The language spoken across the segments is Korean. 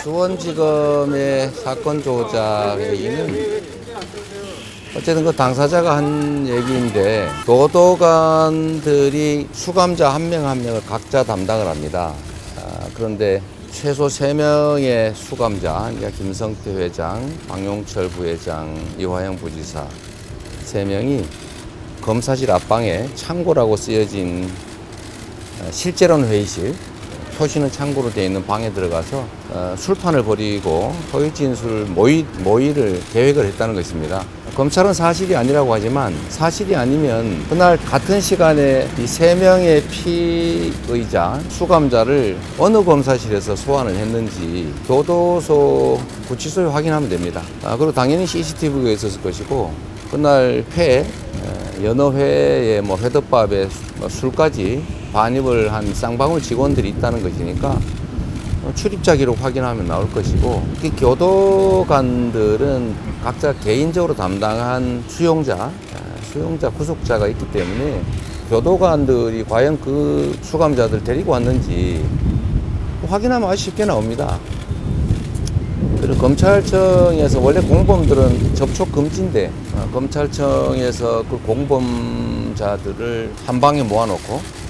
수원지검의 사건 조작 얘기는 어쨌든 그 당사자가 한 얘기인데 교도관들이 수감자 한 명 한 명을 각자 담당을 합니다. 그런데 최소 3명의 수감자, 그러니까 김성태 회장, 박용철 부회장, 이화영 부지사 3명이 검사실 앞방에 창고라고 쓰여진 실제로는 회의실, 표시는 창고로 되어 있는 방에 들어가서 술판을 벌이고 허위 진술 모의를 계획을 했다는 것입니다. 검찰은 사실이 아니라고 하지만 사실이 아니면 그날 같은 시간에 이 3명의 피의자, 수감자를 어느 검사실에서 소환을 했는지 교도소 구치소에 확인하면 됩니다. 그리고 당연히 CCTV가 있었을 것이고 그날 연어회에 회덮밥에 술까지 반입을 한 쌍방울 직원들이 있다는 것이니까 출입자 기록 확인하면 나올 것이고 교도관들은 각자 개인적으로 담당한 수용자 구속자가 있기 때문에 교도관들이 과연 그 수감자들 데리고 왔는지 확인하면 아주 쉽게 나옵니다. 그리고 검찰청에서 원래 공범들은 접촉 금지인데 검찰청에서 그 공범자들을 한 방에 모아놓고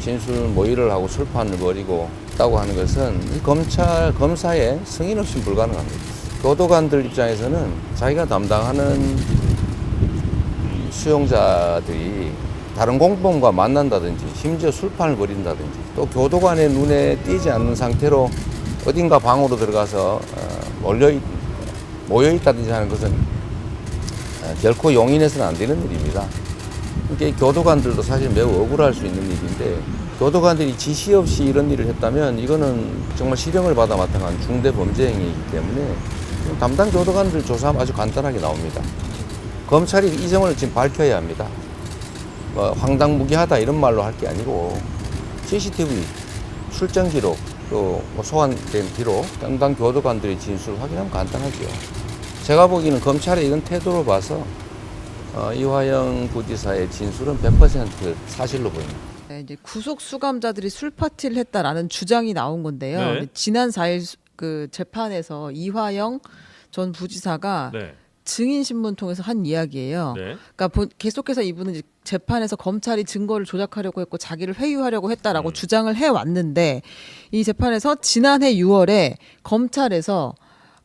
진술 모의를 하고 술판을 벌이고 있다고 하는 것은 검사의 승인 없이 불가능합니다. 교도관들 입장에서는 자기가 담당하는 수용자들이 다른 공범과 만난다든지 심지어 술판을 벌인다든지 또 교도관의 눈에 띄지 않는 상태로 어딘가 방으로 들어가서 모여있다든지 하는 것은 결코 용인해서는 안 되는 일입니다. 그러니까 교도관들도 사실 매우 억울할 수 있는 일인데 교도관들이 지시 없이 이런 일을 했다면 이거는 정말 실형을 받아 마땅한 중대 범죄 행위이기 때문에 담당 교도관들 조사하면 아주 간단하게 나옵니다. 검찰이 이 점을 지금 밝혀야 합니다. 황당무계하다 이런 말로 할 게 아니고 CCTV, 출정 기록, 또 소환된 기록, 담당 교도관들의 진술 확인하면 간단하죠. 제가 보기에는 검찰의 이런 태도로 봐서 이화영 부지사의 진술은 100% 사실로 보입니다. 네, 이제 구속 수감자들이 술 파티를 했다라는 주장이 나온 건데요. 네. 지난 4일 그 재판에서 이화영 전 부지사가 네. 증인 신문 통해서 한 이야기예요. 네. 그러니까 계속해서 이분은 이제 재판에서 검찰이 증거를 조작하려고 했고 자기를 회유하려고 했다라고 주장을 해 왔는데 이 재판에서 지난해 6월에 검찰에서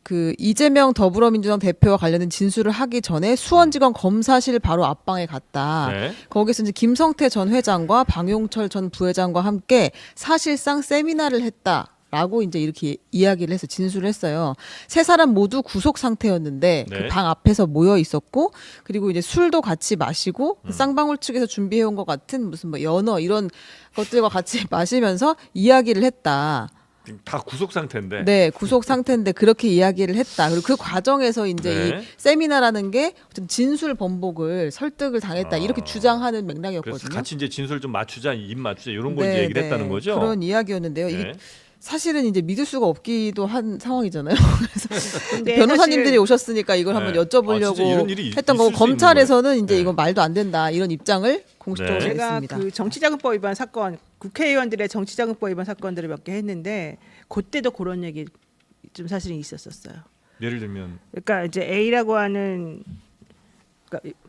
그 이재명 더불어민주당 대표와 관련된 진술을 하기 전에 수원지검 검사실 바로 앞방에 갔다. 네. 거기서 이제 김성태 전 회장과 방용철 전 부회장과 함께 사실상 세미나를 했다라고 이제 이렇게 이야기를 해서 진술을 했어요. 세 사람 모두 구속 상태였는데 네. 그 방 앞에서 모여 있었고 그리고 이제 술도 같이 마시고 그 쌍방울 측에서 준비해 온 것 같은 무슨 연어 이런 것들과 같이 마시면서 이야기를 했다. 다 구속 상태인데. 네, 구속 상태인데 그렇게 이야기를 했다. 그리고 그 과정에서 이제 네. 이 세미나라는 게 어떤 진술 번복을 설득을 당했다. 이렇게 주장하는 맥락이었거든요. 그래서 같이 이제 진술 좀 맞추자, 입 맞추자 이런 걸 네, 이제 얘기를 네. 했다는 거죠. 그런 이야기였는데요. 네. 이게 사실은 이제 믿을 수가 없기도 한 상황이잖아요. 그래서 근데 변호사님들이 사실 오셨으니까 이걸 한번 네. 여쭤보려고 진짜 이런 일이 했던 거고 있을 수 있는 검찰에서는 이제 거예요. 이건 말도 안 된다 이런 입장을 공식적으로 네. 제가 냈습니다. 그 정치자금법 위반 사건, 국회의원들의 정치자금법 위반 사건들을 몇 개 했는데 그때도 그런 얘기 좀 사실은 있었었어요. 예를 들면 그러니까 이제 A라고 하는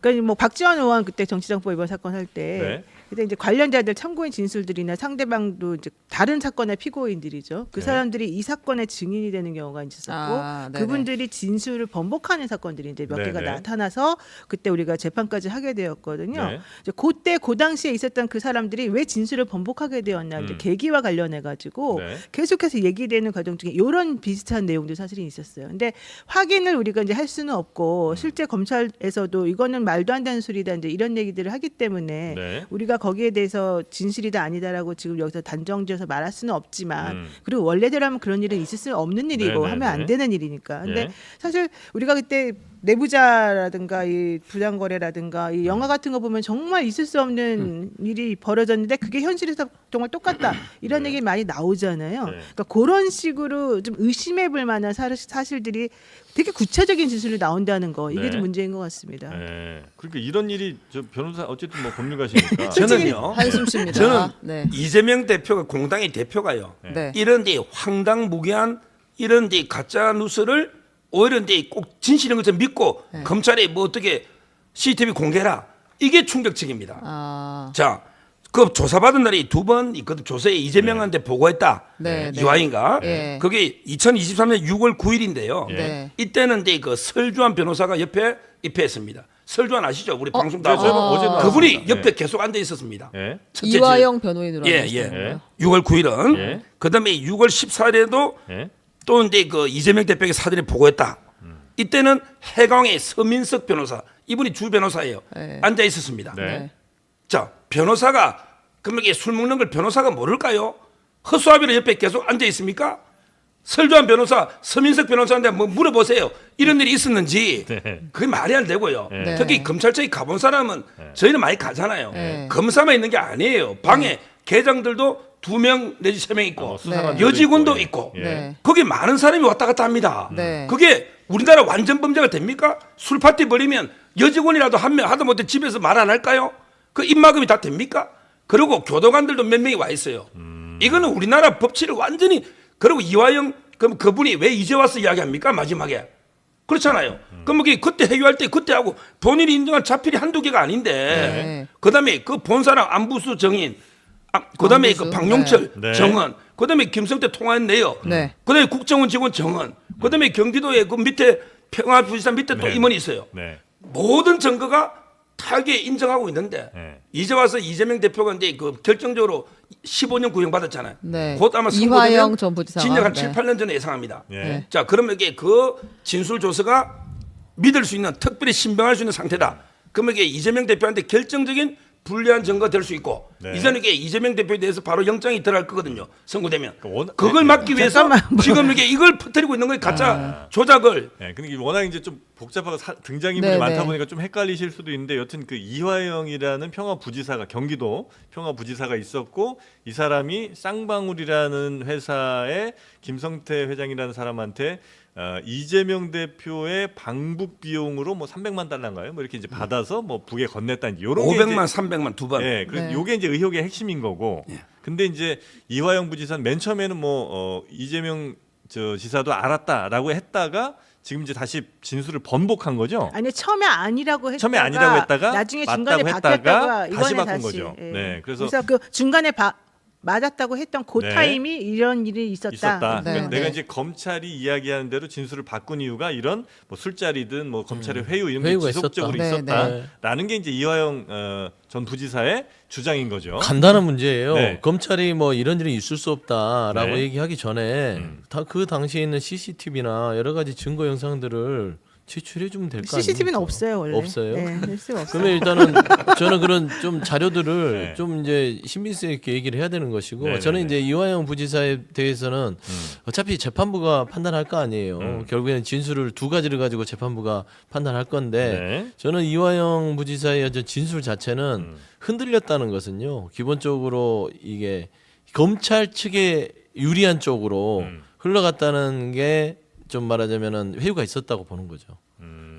그러니까 뭐 박지원 의원 그때 정치자금법 위반 사건 할 때 네. 그때 이제 관련자들 참고인 진술들이나 상대방도 이제 다른 사건의 피고인들이죠. 그 네. 사람들이 이 사건의 증인이 되는 경우가 있었고 아, 네네. 그분들이 진술을 번복하는 사건들이 이제 몇 네네. 개가 나타나서 그때 우리가 재판까지 하게 되었거든요. 네. 이제 그때 그 당시에 있었던 그 사람들이 왜 진술을 번복하게 되었나 이제 계기와 관련해 가지고 네. 계속해서 얘기되는 과정 중에 이런 비슷한 내용도 사실은 있었어요. 근데 확인을 우리가 이제 할 수는 없고 실제 검찰에서도 이거는 말도 안 되는 소리다 이제 이런 얘기들을 하기 때문에 네. 우리가 거기에 대해서 진실이다 아니다라고 지금 여기서 단정지어서 말할 수는 없지만 음. 그리고 원래대로 하면 그런 일은 있을 수는 없는 일이고 네네네. 하면 안 되는 일이니까. 근데 예. 사실 우리가 그때 내부자라든가 이 부당거래라든가 이 영화 같은 거 보면 정말 있을 수 없는 일이 벌어졌는데 그게 현실에서 정말 똑같다 이런 얘기 많이 나오잖아요. 네. 그러니까 그런 식으로 좀 의심해볼 만한 사실들이 되게 구체적인 진술이 나온다는 거 이게 네. 좀 문제인 것 같습니다. 네. 그러니까 이런 일이 저 변호사 어쨌든 뭐 법률가시니까 저는요. 한숨 쉽니다. 저는 네. 이재명 대표가 공당의 대표가요. 네. 이런 데 황당무계한 이런 이제 가짜 뉴스를 오히려 이제 꼭 진실인 것처럼 믿고 검찰이 뭐 어떻게 CCTV 공개라 이게 충격적입니다. 아, 자, 그 조사받은 날이 2번 있거든. 조사에 이재명한테 보고했다. 네, 네. 이화인가? 네. 그게 2023년 6월 9일인데요. 네. 이때는 이제 그 설주환 변호사가 옆에 입회했습니다. 설주환 아시죠? 우리 방송 다 저는 어제 나왔습니다. 그분이 옆에 네. 계속 앉아 있었습니다. 예. 첫째 이화영 변호인으로 예, 알고 예. 있어요. 6월 9일은 예. 그다음에 6월 14일에도 예. 또 이제 그 이재명 대표에게 사전에 보고했다. 이때는 해광의 서민석 변호사 이분이 주 변호사예요. 네. 앉아 있었습니다. 네. 자, 변호사가 그러면 이게 술 먹는 걸 변호사가 모를까요? 허수아비로 옆에 계속 앉아 있습니까? 설주환 변호사, 서민석 변호사한테 뭐 물어보세요. 이런 일이 있었는지 네. 그게 말이 안 되고요. 네. 특히 검찰청에 가본 사람은 저희는 많이 가잖아요. 네. 검사만 있는 게 아니에요. 방에 계장들도 2명 내지 3명 있고 수사관들도 여직원도 있고, 예. 있고 예. 네. 거기 많은 사람이 왔다 갔다 합니다. 네. 그게 우리나라 완전 범죄가 됩니까? 술 파티 벌이면 여직원이라도 한 명 하다못해 집에서 말 안 할까요? 그 입막음이 다 됩니까? 그리고 교도관들도 몇 명이 와 있어요. 이거는 우리나라 법치를 완전히 그리고 이화영 그럼 그분이 왜 이제 와서 이야기합니까? 마지막에 그렇잖아요. 그럼 그때 해유할 때 그때 하고 본인이 인정한 자필이 한두 개가 아닌데 네. 그다음에 그 본 사람 안부수 정인 그다음에 안부수, 그 박용철 네. 정은 그다음에 김성태 통화한 내역 네. 그다음에 국정원 직원 정은 그다음에 경기도에 그 밑에 평화부지사 밑에 또 네. 임원이 있어요. 네. 모든 증거가 타게 인정하고 있는데 네. 이제 와서 이재명 대표가 이제 그 결정적으로 15년 구형 받았잖아요. 네. 곧 아마 이화영 선고되면 전 부지사가. 징역 한 네. 7, 8년 전에 예상합니다. 네. 자, 그러면 이게 그 진술 조서가 믿을 수 있는 특별히 신빙할 수 있는 상태다. 그러면 이게 이재명 대표한테 결정적인 불리한 증거가 될 수 있고 네. 이제는 이게 이재명 대표에 대해서 바로 영장이 들어갈 거거든요. 선고되면. 그러니까 그걸 네. 막기 위해서 잠깐만, 뭐. 지금 이걸 퍼뜨리고 있는 거예요. 가짜 조작을. 네, 근데 이게 워낙 이제 좀 복잡하고 등장인물이 네, 많다 네. 보니까 좀 헷갈리실 수도 있는데 여튼 그 이화영이라는 평화부지사가 경기도 평화부지사가 있었고 이 사람이 쌍방울이라는 회사의 김성태 회장이라는 사람한테 이재명 대표의 방북 비용으로 뭐 300만 달러인가요? 뭐 이렇게 이제 받아서 뭐 북에 건넸다 이제 요런 게 500만, 300만 두 번. 예, 그래서 네. 요게 이제 의혹의 핵심인 거고. 근데 이제 이화영 부지사는 맨 처음에는 이재명 지사도 알았다라고 했다가 지금 이제 다시 진술을 번복한 거죠. 아니 처음에 아니라고 했다가 처음에 아니라고 했다가 나중에 중간에 맞다고 바뀌었다가 했다가 다시 이번에 바꾼 거죠. 예. 네, 그래서 그 중간에 맞았다고 했던 그 네. 타임이 이런 일이 있었다. 네, 그러니까 내가 네. 이제 검찰이 이야기하는 대로 진술을 바꾼 이유가 이런 뭐 술자리든 뭐 검찰의 회유 이런 게 회유가 지속적으로 있었다. 있었다라는 게 이제 이화영 전 부지사의 주장인 거죠. 간단한 문제예요. 네. 검찰이 뭐 이런 일이 있을 수 없다라고 네. 얘기하기 전에 다 그 당시에 있는 CCTV나 여러 가지 증거 영상들을 제출해 주면 될 거 아니에요. CCTV는 없어요 원래. 없어요? 네, 없어요. 그러면 일단은 저는 그런 좀 자료들을 네. 좀 이제 신빙성 있게 얘기를 해야 되는 것이고 네, 저는 네, 이제 이화영 부지사에 대해서는 어차피 재판부가 판단할 거 아니에요. 결국에는 진술을 두 가지를 가지고 재판부가 판단할 건데 네. 저는 이화영 부지사의 어떤 진술 자체는 흔들렸다는 것은요. 기본적으로 이게 검찰 측에 유리한 쪽으로 흘러갔다는 게 좀 말하자면은 회유가 있었다고 보는 거죠.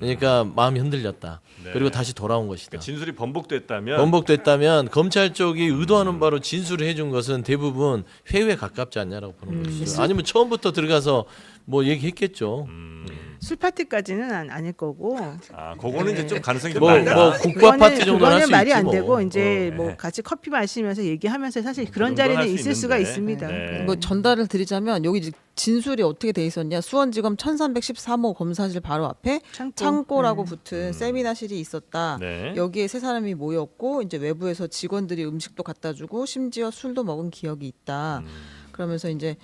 그러니까 마음이 흔들렸다. 네. 그리고 다시 돌아온 것이다. 그러니까 진술이 번복됐다면 번복됐다면 검찰 쪽이 의도하는 바로 진술을 해준 것은 대부분 회유에 가깝지 않냐라고 보는 것이죠. 아니면 처음부터 들어가서 뭐 얘기했겠죠. 술 파티까지는 아닐 거고. 그거는 이제 좀 가능성이 좀 뭐, 낮다. 뭐 국밥 파티 정도는 할 그거는 수 말이 있지 안 뭐. 되고 이제 네. 뭐 같이 커피 마시면서 얘기하면서 사실 그 그런 정도는 자리는 할수 있을 수가 있는데. 있습니다. 네. 뭐 전달을 드리자면 여기 이제 진술이 어떻게 돼 있었냐? 수원지검 1313호 검사실 바로 앞에 창고라고 붙은 세미나실이 있었다. 네. 여기에 세 사람이 모였고 이제 외부에서 직원들이 음식도 갖다 주고 심지어 술도 먹은 기억이 있다. 그러면서 이제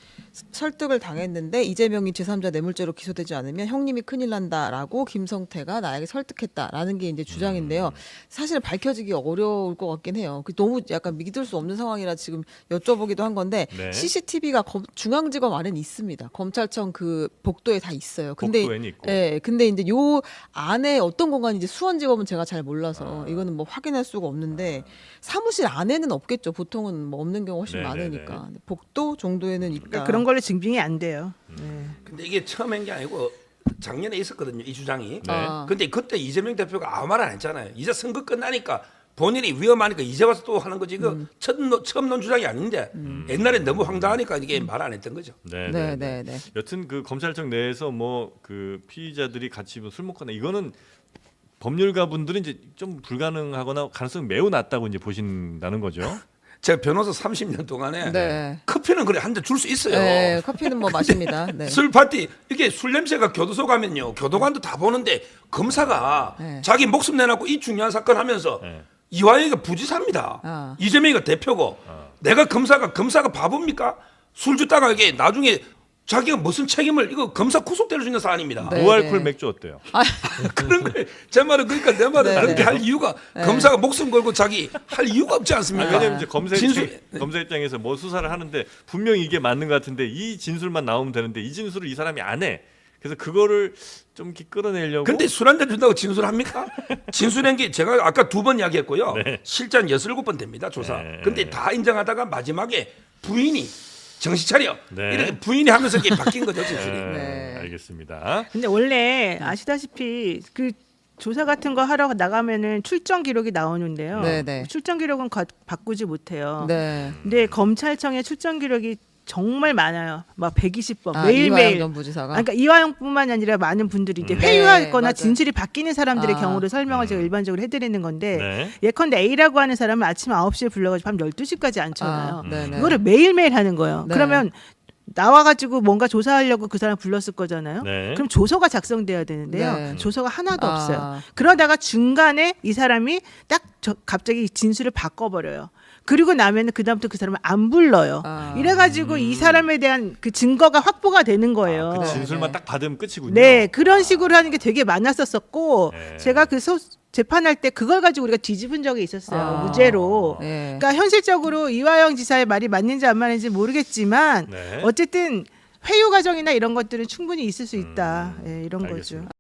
설득을 당했는데 이재명이 제3자 뇌물죄로 기소되지 않으면 형님이 큰일 난다라고 김성태가 나에게 설득했다라는 게 이제 주장인데요. 사실 밝혀지기 어려울 것 같긴 해요. 너무 약간 믿을 수 없는 상황이라 지금 여쭤보기도 한 건데 네. CCTV가 중앙지검 안에는 있습니다. 검찰청 그 복도에 다 있어요. 근데 복도에는 있고. 예, 근데 이제 요 안에 어떤 공간인지 수원지검은 제가 잘 몰라서 이거는 뭐 확인할 수가 없는데 사무실 안에는 없겠죠. 보통은 뭐 없는 경우 훨씬 네네네. 많으니까. 근데 복도 정도에는 있다. 그러니까 그런 걸로 증빙이 안 돼요. 근데 이게 처음인 게 아니고 작년에 있었거든요. 이 주장이. 아. 근데 그때 이재명 대표가 아무 말 안 했잖아요. 이제 선거 끝나니까 본인이 위험하니까 이제 와서 또 하는 거지. 이거 처음 논 주장이 아닌데 옛날에 너무 황당하니까 이게 말 안 했던 거죠. 네, 네, 네, 네. 여튼 그 검찰청 내에서 뭐 그 피의자들이 같이 술 먹거나 이거는 법률가 분들은 이제 좀 불가능하거나 가능성이 매우 낮다고 이제 보신다는 거죠. 제가 변호사 30년 동안에 네. 커피는 그래 한 잔 줄 수 있어요. 네, 커피는 뭐 마십니다. 네. 술 파티 이게 술 냄새가 교도소 가면요 교도관도 다 보는데 검사가 네. 자기 목숨 내놓고 이 중요한 사건 하면서 네. 이화영이가 부지사입니다. 아. 이재명이가 대표고 내가 검사가 바보입니까? 술 줬다가 이게 나중에 자기가 무슨 책임을 이거 검사 구속될 수 있는 사안입니다. 네. 무알콜 맥주 어때요? 그런 걸 제 말은 그러니까 내 말은 네, 그렇게 네. 할 이유가 검사가 목숨 걸고 자기 할 이유가 없지 않습니까? 왜냐면 이제 검사 진술- 입장에서 뭐 수사를 하는데 분명히 이게 맞는 것 같은데 이 진술만 나오면 되는데 이 진술을 이 사람이 안 해. 그래서 그거를 좀 이렇게 끌어내려고. 근데 술 한 잔 준다고 진술합니까? 진술한 게 제가 아까 2번 이야기했고요. 네. 실제 한 6번 됩니다. 조사. 네. 근데 다 인정하다가 마지막에 부인이 정신 차려. 네. 이렇게 부인이 하면서 이게 바뀐 거죠, 진술이. 네. 알겠습니다. 근데 원래 아시다시피 그 조사 같은 거 하러 나가면은 출정 기록이 나오는데요. 네, 네. 출정 기록은 바꾸지 못해요. 네. 근데 검찰청에 출정 기록이 정말 많아요. 막 120번 아, 매일매일. 이화영 전 부지사가. 그러니까 이화영뿐만이 아니라 많은 분들이 이제 네, 회유하거나 맞아요. 진술이 바뀌는 사람들의 아. 경우를 설명을 제가 일반적으로 해드리는 건데 네. 예컨대 A라고 하는 사람은 아침 9시에 불러가지고 밤 12시까지 앉혀놔요. 아, 네네. 이거를 매일매일 하는 거예요. 네. 그러면 나와가지고 뭔가 조사하려고 그 사람 불렀을 거잖아요. 네. 그럼 조서가 작성돼야 되는데요. 네. 조서가 하나도 아. 없어요. 그러다가 중간에 이 사람이 딱 갑자기 진술을 바꿔버려요. 그리고 나면은 그다음부터 그 사람을 안 불러요. 아. 이래가지고 이 사람에 대한 그 증거가 확보가 되는 거예요. 그 네, 진술만 네. 딱 받으면 끝이군요. 네, 그런 식으로 하는 게 되게 많았었고 네. 제가 그 재판할 때 그걸 가지고 우리가 뒤집은 적이 있었어요. 아. 무죄로. 네. 그러니까 현실적으로 이화영 지사의 말이 맞는지 안 맞는지 모르겠지만 네. 어쨌든 회유 과정이나 이런 것들은 충분히 있을 수 있다. 예, 이런 알겠습니다. 거죠.